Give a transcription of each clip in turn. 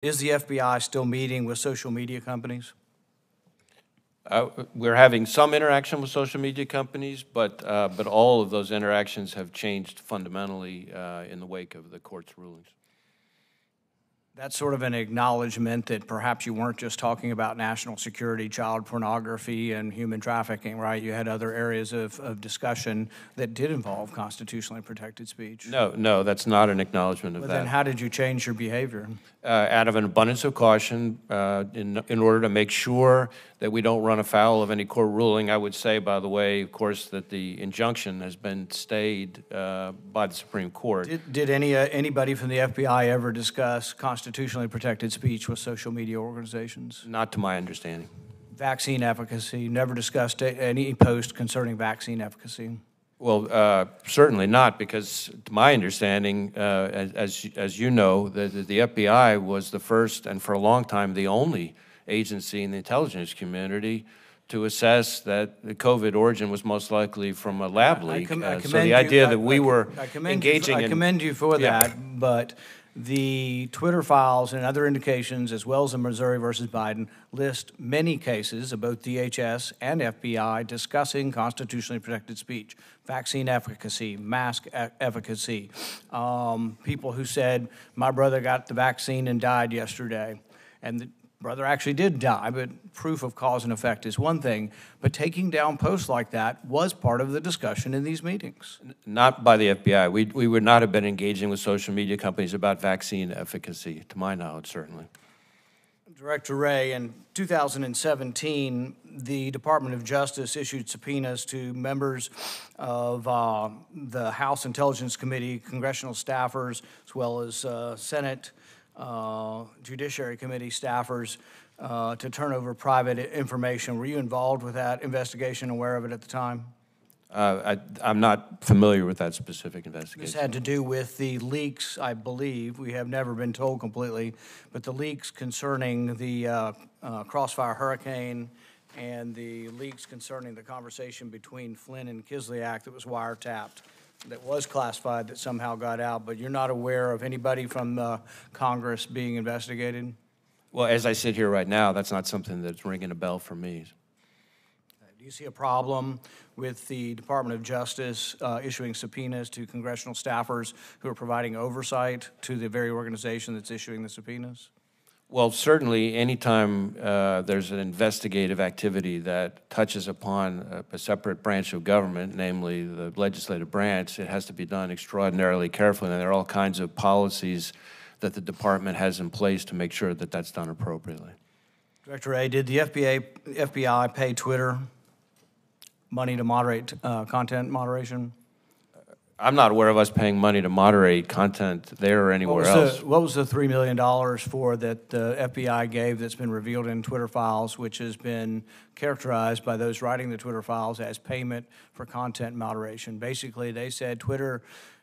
Is the FBI still meeting with social media companies? We're having some interaction with social media companies, but all of those interactions have changed fundamentally in the wake of the court's rulings. That's sort of an acknowledgement that perhaps you weren't just talking about national security, child pornography, and human trafficking, right? You had other areas of discussion that did involve constitutionally protected speech. No, that's not an acknowledgement of that. Then how did you change your behavior? Out of an abundance of caution, in order to make sure that we don't run afoul of any court ruling. I would say, by the way, of course, that the injunction has been stayed by the Supreme Court. Did anybody from the FBI ever discuss constitutionally protected speech with social media organizations? Not to my understanding. Vaccine efficacy, never discussed any post concerning vaccine efficacy? Well, certainly not, because to my understanding, as you know, the FBI was the first and for a long time the only agency in the intelligence community to assess that the COVID origin was most likely from a lab leak. So the idea that we were engaging in... I commend you for that, but the Twitter files and other indications, as well as the Missouri versus Biden, list many cases of both DHS and FBI discussing constitutionally protected speech, vaccine efficacy, mask efficacy, people who said, my brother got the vaccine and died yesterday, and the brother actually did die, but proof of cause and effect is one thing. But taking down posts like that was part of the discussion in these meetings. Not by the FBI. We would not have been engaging with social media companies about vaccine efficacy, to my knowledge, certainly. Director Wray, in 2017, the Department of Justice issued subpoenas to members of the House Intelligence Committee, congressional staffers, as well as Senate Judiciary Committee staffers to turn over private information. Were you involved with that investigation, aware of it at the time? I'm not familiar with that specific investigation. This had to do with the leaks, I believe. We have never been told completely, but the leaks concerning the Crossfire Hurricane and the leaks concerning the conversation between Flynn and Kislyak that was wiretapped, that was classified, that somehow got out, but you're not aware of anybody from Congress being investigated? Well, as I sit here right now, that's not something that's ringing a bell for me. Do you see a problem with the Department of Justice issuing subpoenas to congressional staffers who are providing oversight to the very organization that's issuing the subpoenas? Well, certainly anytime there's an investigative activity that touches upon a separate branch of government, namely the legislative branch, it has to be done extraordinarily carefully, and there are all kinds of policies that the department has in place to make sure that that's done appropriately. Director Wray, did the FBI pay Twitter money to moderate content moderation? I'm not aware of us paying money to moderate content there or anywhere else. What was the $3 million for that the FBI gave that's been revealed in Twitter files, which has been characterized by those writing the Twitter files as payment for content moderation? Basically, they said Twitter,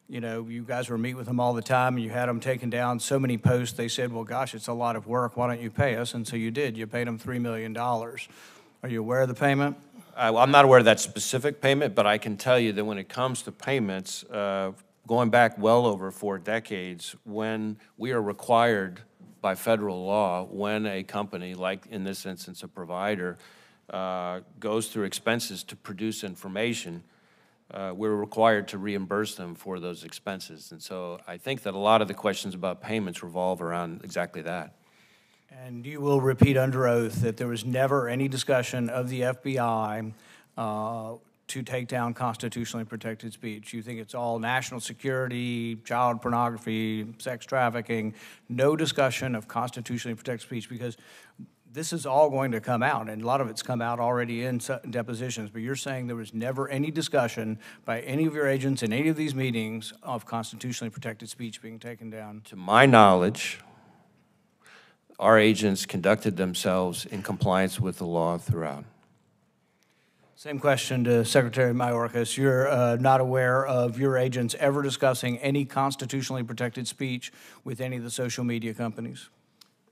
you know, you guys were meeting with them all the time and you had them taking down so many posts, they said, well, gosh, it's a lot of work. Why don't you pay us? And so you did. You paid them $3 million. Are you aware of the payment? I'm not aware of that specific payment, but I can tell you that when it comes to payments, going back well over 4 decades, when we are required by federal law, when a company, like in this instance a provider, goes through expenses to produce information, we're required to reimburse them for those expenses. And so I think that a lot of the questions about payments revolve around exactly that. And you will repeat under oath that there was never any discussion of the FBI to take down constitutionally protected speech. You think it's all national security, child pornography, sex trafficking, no discussion of constitutionally protected speech, because this is all going to come out, and a lot of it's come out already in depositions, but you're saying there was never any discussion by any of your agents in any of these meetings of constitutionally protected speech being taken down? To my knowledge, our agents conducted themselves in compliance with the law throughout. Same question to Secretary Mayorkas. You're not aware of your agents ever discussing any constitutionally protected speech with any of the social media companies?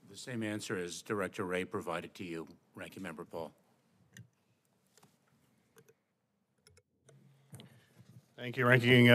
The same answer as Director Wray provided to you, Ranking Member Paul. Thank you, Ranking